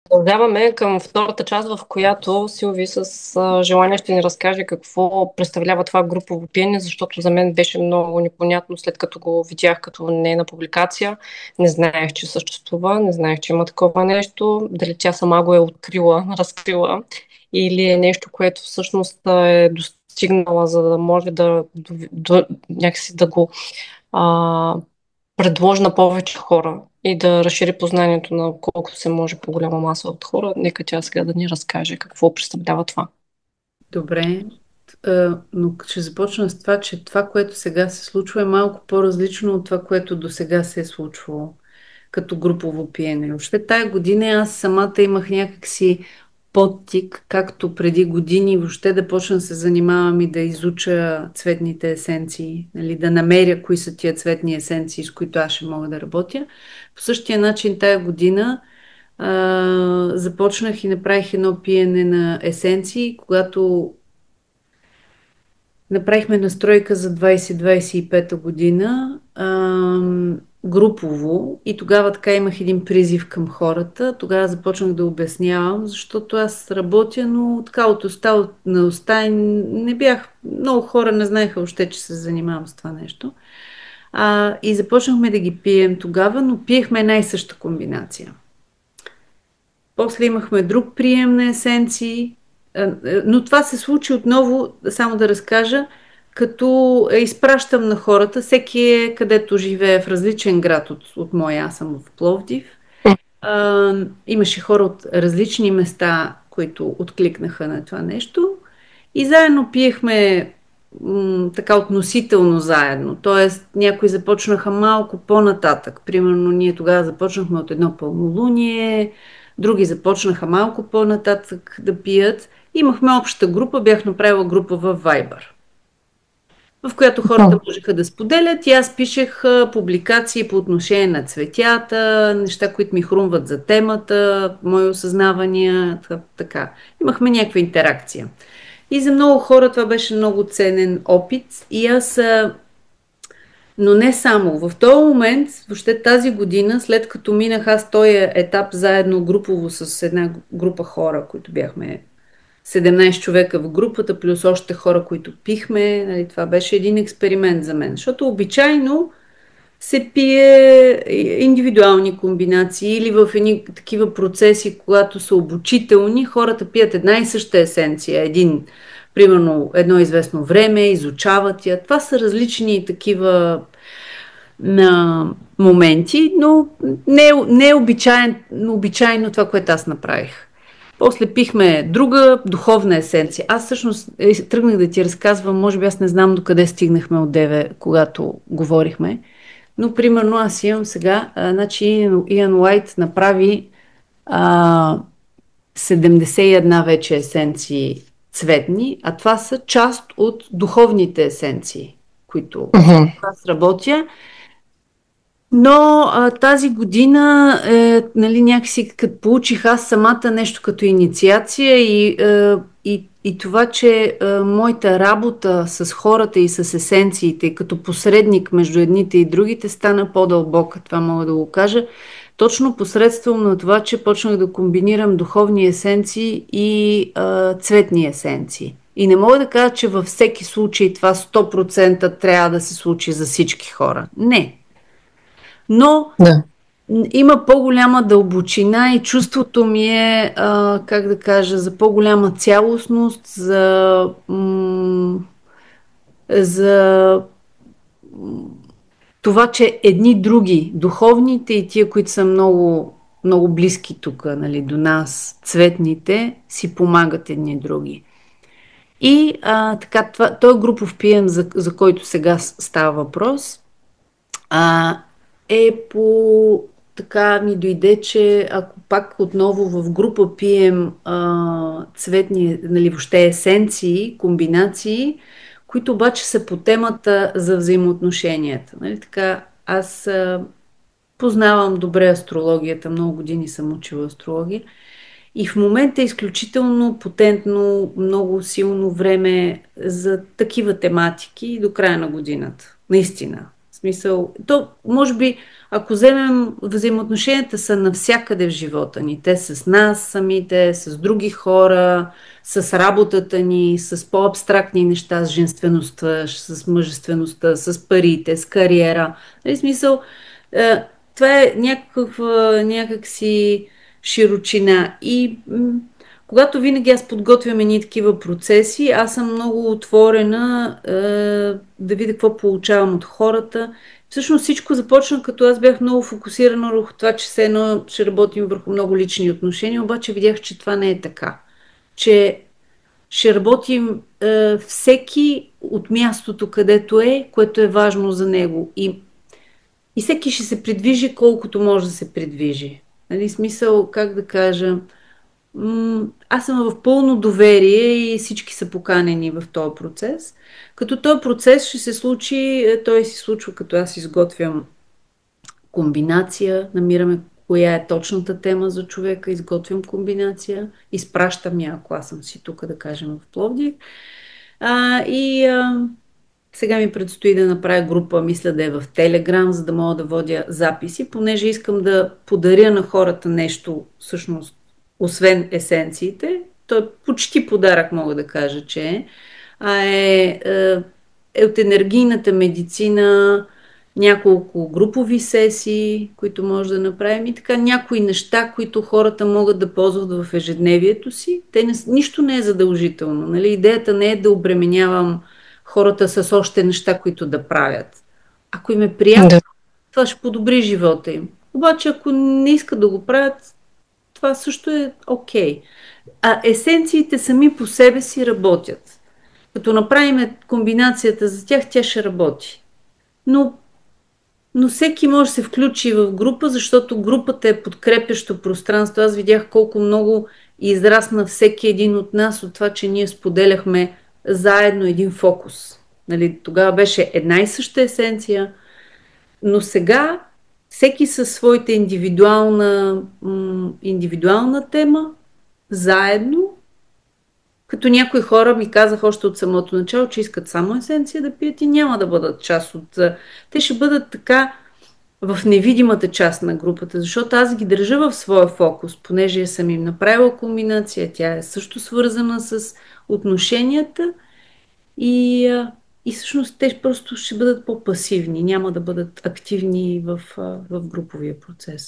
Продължаваме към втората част, в която Силви с желание ще ни разкаже какво представлява това групово пиене, защото за мен беше много непонятно, след като го видях като нейна публикация. Не знаех, че съществува, не знаех, че има такова нещо. Дали тя сама го е открила, разкрила, или е нещо, което всъщност е достигнала, за да може някакси да го а, предложи на повече хора и да разшири познанието на колкото се може по-голяма маса от хора. Нека тя сега да ни разкаже какво представлява това. Добре, но ще започна с това, че това, което сега се случва, е малко по-различно от това, което до сега се е случвало като групово пиене. Въобще тая година аз самата имах някакси подтик, както преди години, въобще да почна да се занимавам и да изуча цветните есенции, нали, да намеря кои са тия цветни есенции, с които аз ще мога да работя. По същия начин тая година започнах и направих едно пиене на есенции, когато направихме настройка за 2025 година, групово, и тогава така имах един призив към хората. Тогава започнах да обяснявам, защото аз работя, но така от уста на уста и не бях, много хора не знаеха още, че се занимавам с това нещо. И започнахме да ги пием тогава, но пиехме една и съща комбинация. После имахме друг прием на есенции, но това се случи отново, само да разкажа, като изпращам на хората, всеки е където живее в различен град от моя, аз съм в Пловдив. Имаше хора от различни места, които откликнаха на това нещо и заедно пиехме така относително заедно. Тоест, някои започнаха малко по-нататък. Примерно, ние тогава започнахме от едно пълнолуние, други започнаха малко по-нататък да пият. Имахме обща група, бях направила група в Viber, в която хората можеха да споделят и аз пишех публикации по отношение на цветята, неща, които ми хрумват за темата, мои осъзнавания, така. Имахме някаква интеракция. И за много хора това беше много ценен опит и аз, но не само. В този момент, въобще тази година, след като минах аз този етап заедно групово с една група хора, които бяхме 17 човека в групата, плюс още хора, които пихме. Нали, това беше един експеримент за мен. Защото обичайно се пие индивидуални комбинации или в едни такива процеси, когато са обучителни, хората пият една и съща есенция. Примерно, едно известно време, изучават я. Това са различни такива на моменти, но не е обичайно това, което аз направих. После пихме друга духовна есенция. Аз всъщност тръгнах да ти разказвам, може би аз не знам докъде стигнахме от деве, когато говорихме, но примерно аз имам сега, значи Иан Уайт направи а, 71 вече есенции цветни, а това са част от духовните есенции, които Мгм. аз работя. Но тази година, нали, някакси като получих аз самата нещо като инициация и това, че моята работа с хората и с есенциите, като посредник между едните и другите, стана по-дълбока. Това мога да го кажа. Точно посредством на това, че почнах да комбинирам духовни есенции и цветни есенции. И не мога да кажа, че във всеки случай това 100% трябва да се случи за всички хора. Не. Но Да. има по-голяма дълбочина и чувството ми е, как да кажа, за по-голяма цялостност, за това, че едни други, духовните и тия, които са много, много близки тук, нали, до нас, цветните, си помагат едни други. И така, той групов пиен, за който сега става въпрос, а, така ми дойде, че ако пак отново в група пием цветни, нали, въобще есенции, комбинации, които обаче са по темата за взаимоотношенията. Нали, така, аз познавам добре астрологията, много години съм учила астрология и в момента е изключително потентно, много силно време за такива тематики до края на годината. Наистина. В смисъл, то може би, ако вземем, взаимоотношенията са навсякъде в живота ни. Те с нас самите, с други хора, с работата ни, с по-абстрактни неща, с женствеността, с мъжествеността, с парите, с кариера. В смисъл, това е някакси широчина. И когато винаги аз подготвям едни такива процеси, аз съм много отворена да видя какво получавам от хората. Всъщност всичко започна, като аз бях много фокусирана върху това, че все едно ще работим върху много лични отношения, обаче видях, че това не е така. Че ще работим всеки от мястото, където е, което е важно за него. И всеки ще се придвижи колкото може да се придвижи. Нали, смисъл, как да кажа, аз съм в пълно доверие и всички са поканени в този процес. Като този процес ще се случи, той се случва като аз изготвям комбинация, намираме коя е точната тема за човека, изготвям комбинация, изпращам я, ако аз съм си тук, да кажем, в Пловдив. Сега ми предстои да направя група, мисля да е в Телеграм, за да мога да водя записи, понеже искам да подаря на хората нещо, всъщност, освен есенциите. То е почти подарък, мога да кажа, че е от енергийната медицина, няколко групови сесии, които може да направим и така някои неща, които хората могат да ползват в ежедневието си. Нищо не е задължително. Нали? Идеята не е да обременявам хората с още неща, които да правят. Ако им е приятно, това ще подобри живота им. Обаче, ако не искат да го правят, това също е окей. А есенциите сами по себе си работят. Като направим комбинацията за тях, тя ще работи. Но всеки може да се включи в група, защото групата е подкрепящо пространство. Аз видях колко много израсна всеки един от нас от това, че ние споделяхме заедно един фокус. Нали, тогава беше една и съща есенция, но сега всеки със своята индивидуална тема, заедно, като някои хора ми казаха още от самото начало, че искат само есенция да пият и няма да бъдат част от... Те ще бъдат така в невидимата част на групата, защото аз ги държа в своя фокус, понеже съм им направила комбинация, тя е също свързана с отношенията и всъщност те просто ще бъдат по-пасивни, няма да бъдат активни в груповия процес.